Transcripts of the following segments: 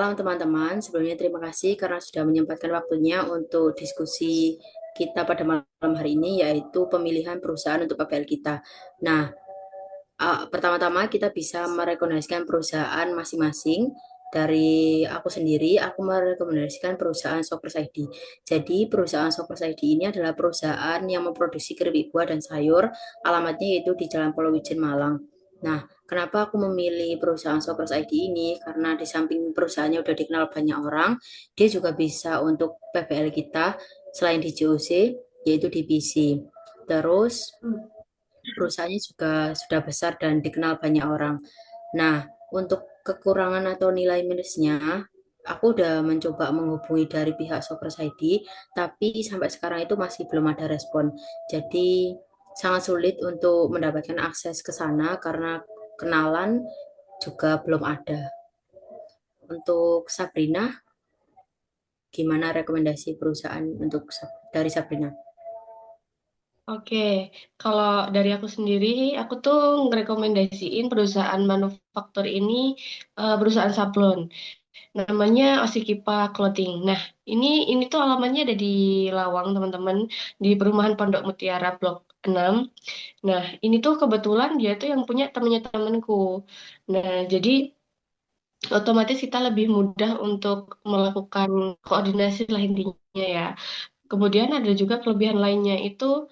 Malam teman-teman, sebelumnya terima kasih karena sudah menyempatkan waktunya untuk diskusi kita pada malam hari ini, yaitu pemilihan perusahaan untuk PPL kita. Nah, pertama-tama kita bisa merekomendasikan perusahaan masing-masing. Dari aku sendiri, aku merekomendasikan perusahaan Shoppers ID. Jadi, perusahaan Shoppers ID ini adalah perusahaan yang memproduksi keripik buah dan sayur. Alamatnya yaitu di Jalan Polowijen, Malang. Nah, kenapa aku memilih perusahaan Shoppers ID ini? Karena di samping perusahaannya udah dikenal banyak orang, dia juga bisa untuk PPL kita selain di JOC, yaitu di PC. Terus, perusahaannya juga sudah besar dan dikenal banyak orang. Nah, untuk kekurangan atau nilai minusnya, aku udah mencoba menghubungi dari pihak Shoppers ID, tapi sampai sekarang itu masih belum ada respon. Jadi, sangat sulit untuk mendapatkan akses ke sana karena kenalan juga belum ada. Untuk Sabrina, gimana rekomendasi perusahaan untuk dari Sabrina? Oke, kalau dari aku sendiri, aku tuh ngerekomendasiin perusahaan manufaktur ini, perusahaan sablon. Namanya Osikipa Clothing. Nah, ini tuh alamatnya ada di Lawang, teman-teman, di Perumahan Pondok Mutiara Blok 6. Nah, ini tuh kebetulan dia tuh yang punya temennya temenku. Nah, jadi otomatis kita lebih mudah untuk melakukan koordinasi lah intinya ya. Kemudian ada juga kelebihan lainnya itu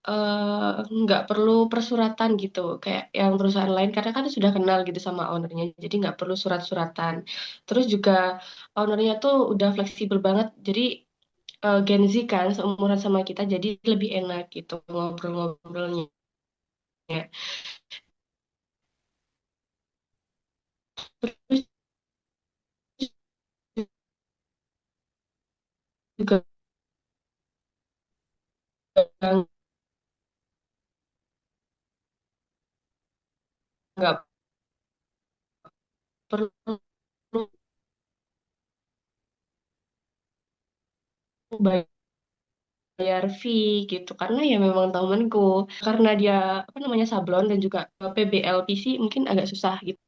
nggak perlu persuratan gitu kayak yang perusahaan lain karena kan sudah kenal gitu sama ownernya jadi nggak perlu surat-suratan. Terus juga ownernya tuh udah fleksibel banget jadi Gen Z kan seumuran sama kita jadi lebih enak gitu ngobrol-ngobrolnya. Terus juga nggak perlu bayar fee gitu karena ya memang temanku karena dia apa namanya sablon dan juga PBLPC mungkin agak susah gitu.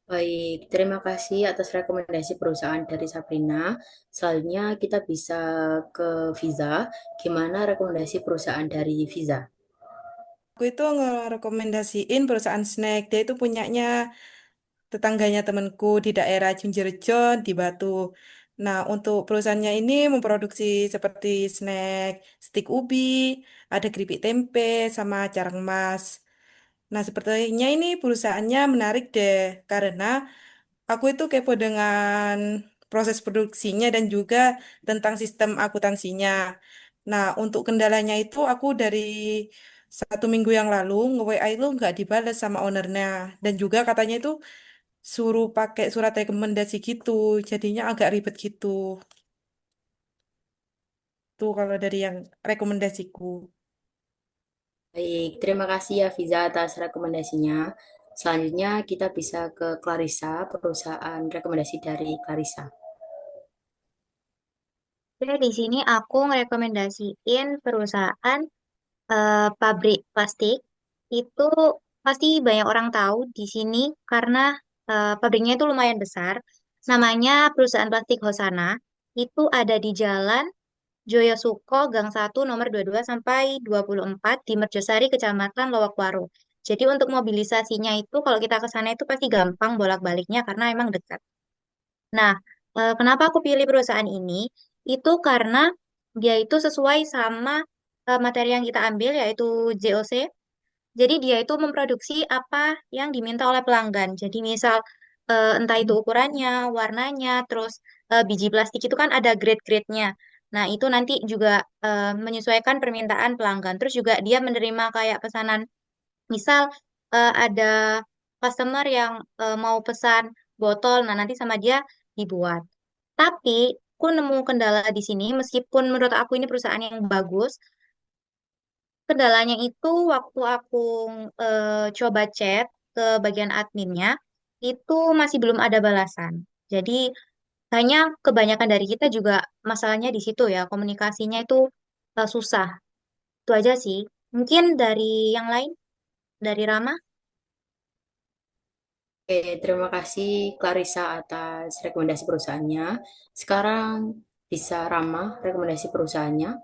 Baik, terima kasih atas rekomendasi perusahaan dari Sabrina. Selanjutnya kita bisa ke Visa. Gimana rekomendasi perusahaan dari Visa? Aku itu ngerekomendasiin perusahaan snack. Dia itu punyanya tetangganya temanku di daerah Junjerjo di Batu. Nah, untuk perusahaannya ini memproduksi seperti snack, stik ubi, ada keripik tempe, sama carang mas. Nah, sepertinya ini perusahaannya menarik deh, karena aku itu kepo dengan proses produksinya dan juga tentang sistem akuntansinya. Nah, untuk kendalanya itu aku dari 1 minggu yang lalu nge-WA itu nggak dibalas sama ownernya. Dan juga katanya itu suruh pakai surat rekomendasi gitu. Jadinya agak ribet gitu. Tuh kalau dari yang rekomendasiku. Baik, terima kasih ya Visa atas rekomendasinya. Selanjutnya kita bisa ke Clarissa, perusahaan rekomendasi dari Clarissa. Oke, di sini aku ngerekomendasiin perusahaan pabrik plastik. Itu pasti banyak orang tahu di sini karena pabriknya itu lumayan besar. Namanya perusahaan plastik Hosana. Itu ada di Jalan Joyosuko Gang 1 nomor 22 sampai 24 di Merjosari, Kecamatan Lowakwaro. Jadi untuk mobilisasinya itu kalau kita ke sana itu pasti gampang bolak-baliknya karena emang dekat. Nah, kenapa aku pilih perusahaan ini? Itu karena dia itu sesuai sama materi yang kita ambil, yaitu JOC. Jadi dia itu memproduksi apa yang diminta oleh pelanggan. Jadi misal entah itu ukurannya, warnanya, terus biji plastik itu kan ada grade-grade-nya. Nah, itu nanti juga menyesuaikan permintaan pelanggan. Terus juga dia menerima kayak pesanan. Misal ada customer yang mau pesan botol, nah nanti sama dia dibuat. Tapi aku nemu kendala di sini, meskipun menurut aku ini perusahaan yang bagus, kendalanya itu waktu aku coba chat ke bagian adminnya, itu masih belum ada balasan. Jadi kayaknya kebanyakan dari kita juga masalahnya di situ ya, komunikasinya itu susah. Itu aja sih. Mungkin dari yang lain, dari Rama. Oke, terima kasih Clarissa atas rekomendasi perusahaannya. Sekarang bisa Rama rekomendasi perusahaannya.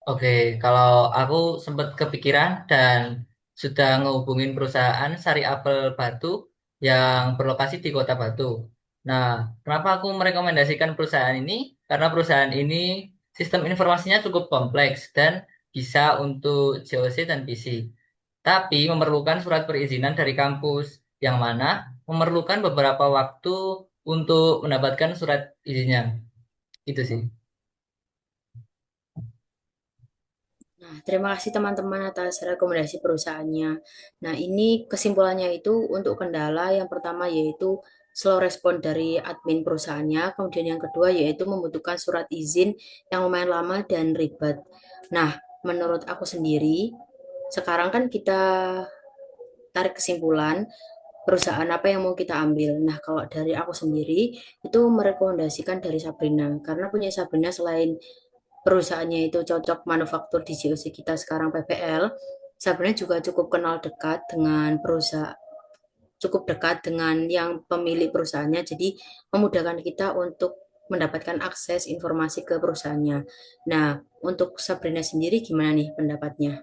Oke, kalau aku sempat kepikiran dan sudah ngehubungin perusahaan Sari Apel Batu yang berlokasi di Kota Batu. Nah, kenapa aku merekomendasikan perusahaan ini? Karena perusahaan ini sistem informasinya cukup kompleks dan bisa untuk JOC dan PC. Tapi memerlukan surat perizinan dari kampus, yang mana memerlukan beberapa waktu untuk mendapatkan surat izinnya. Itu sih. Nah, terima kasih teman-teman atas rekomendasi perusahaannya. Nah, ini kesimpulannya itu untuk kendala yang pertama yaitu slow respon dari admin perusahaannya, kemudian yang kedua yaitu membutuhkan surat izin yang lumayan lama dan ribet. Nah, menurut aku sendiri, sekarang kan kita tarik kesimpulan perusahaan apa yang mau kita ambil. Nah, kalau dari aku sendiri itu merekomendasikan dari Sabrina karena punya Sabrina selain perusahaannya itu cocok manufaktur di JOC kita sekarang PPL, Sabrina juga cukup kenal dekat dengan perusahaan cukup dekat dengan yang pemilik perusahaannya, jadi memudahkan kita untuk mendapatkan akses informasi ke perusahaannya. Nah, untuk Sabrina sendiri gimana nih pendapatnya?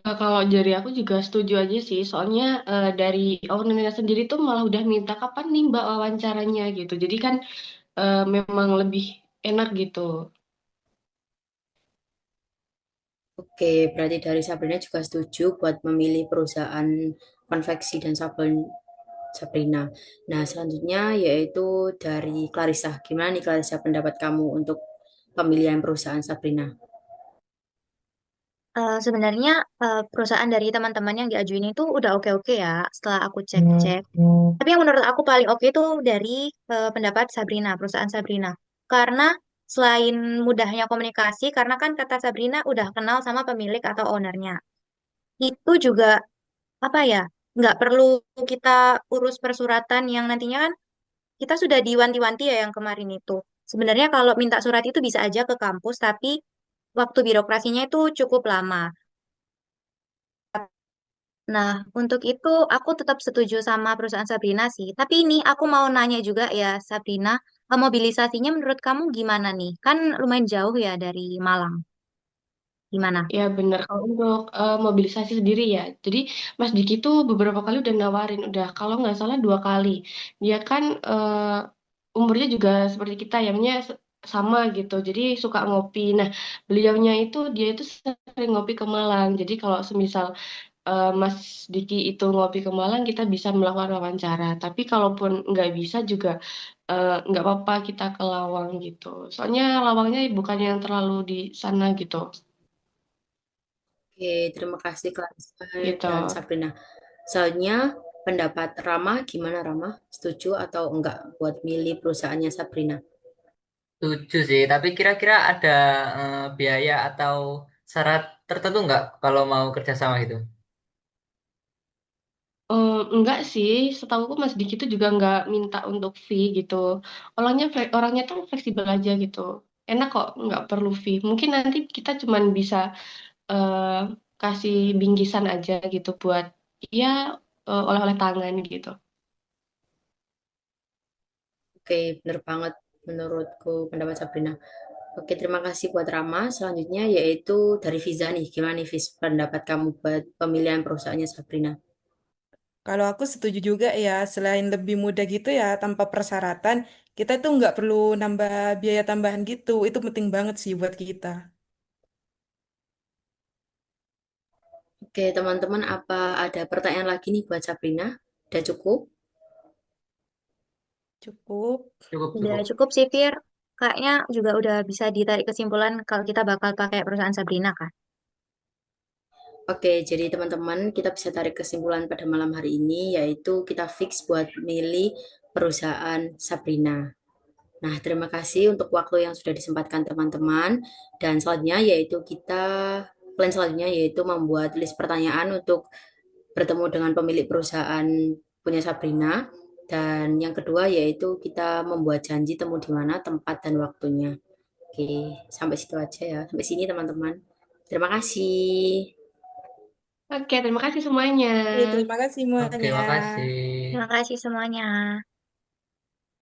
Kalau dari aku juga setuju aja sih, soalnya dari ownernya sendiri tuh malah udah minta kapan nih Mbak wawancaranya gitu. Jadi kan memang lebih enak gitu. Oke, berarti dari Sabrina juga setuju buat memilih perusahaan konveksi dan sabun Sabrina. Nah, selanjutnya yaitu dari Clarissa. Gimana nih Clarissa pendapat kamu untuk pemilihan perusahaan Sabrina? Sebenarnya perusahaan dari teman-teman yang diajuin itu udah oke-oke ya setelah aku cek-cek. Tapi yang menurut aku paling oke itu dari pendapat Sabrina, perusahaan Sabrina. Karena selain mudahnya komunikasi, karena kan kata Sabrina udah kenal sama pemilik atau ownernya. Itu juga apa ya, nggak perlu kita urus persuratan yang nantinya kan kita sudah diwanti-wanti ya yang kemarin itu. Sebenarnya kalau minta surat itu bisa aja ke kampus, tapi waktu birokrasinya itu cukup lama. Nah, untuk itu aku tetap setuju sama perusahaan Sabrina sih. Tapi ini aku mau nanya juga ya, Sabrina, mobilisasinya menurut kamu gimana nih? Kan lumayan jauh ya dari Malang. Gimana? Ya bener, kalau untuk mobilisasi sendiri ya. Jadi Mas Diki tuh beberapa kali udah nawarin, udah kalau nggak salah 2 kali. Dia kan umurnya juga seperti kita ya, maksudnya sama gitu. Jadi suka ngopi. Nah, beliaunya itu dia itu sering ngopi ke Malang. Jadi kalau semisal Mas Diki itu ngopi ke Malang, kita bisa melakukan wawancara. Tapi kalaupun nggak bisa juga nggak apa-apa kita ke Lawang gitu. Soalnya Lawangnya bukan yang terlalu di sana gitu. Oke, terima kasih Clarissa Gitu. dan Sabrina. Selanjutnya pendapat Rama gimana Rama? Setuju atau enggak buat milih perusahaannya Sabrina? Setuju sih, tapi kira-kira ada biaya atau syarat tertentu nggak kalau mau kerjasama gitu? Enggak sih, setahuku Mas Diki tuh juga nggak minta untuk fee gitu. Orangnya tuh fleksibel aja gitu. Enak kok, nggak perlu fee. Mungkin nanti kita cuman bisa eh, kasih bingkisan aja gitu buat ya oleh-oleh tangan gitu. Oke, bener banget menurutku pendapat Sabrina. Oke, terima kasih buat Rama. Selanjutnya yaitu dari Viza nih. Gimana nih Viz pendapat kamu buat pemilihan perusahaannya Sabrina? Kalau aku setuju juga ya, selain lebih mudah gitu ya, tanpa persyaratan, kita tuh nggak perlu nambah biaya tambahan gitu. Itu penting banget sih buat kita. Oke, teman-teman, apa ada pertanyaan lagi nih buat Sabrina? Udah cukup? Cukup. Cukup, Udah cukup. cukup sih, Fir. Kayaknya juga udah bisa ditarik kesimpulan kalau kita bakal pakai perusahaan Sabrina kan. Oke, jadi teman-teman, kita bisa tarik kesimpulan pada malam hari ini, yaitu kita fix buat milih perusahaan Sabrina. Nah, terima kasih untuk waktu yang sudah disempatkan teman-teman. Dan selanjutnya yaitu plan selanjutnya yaitu membuat list pertanyaan untuk bertemu dengan pemilik perusahaan punya Sabrina. Dan yang kedua yaitu kita membuat janji temu di mana, tempat, dan waktunya. Oke, sampai situ aja ya. Sampai sini teman-teman. Terima kasih. Oke, terima kasih semuanya. Terima kasih Oke, semuanya. makasih. Terima kasih semuanya.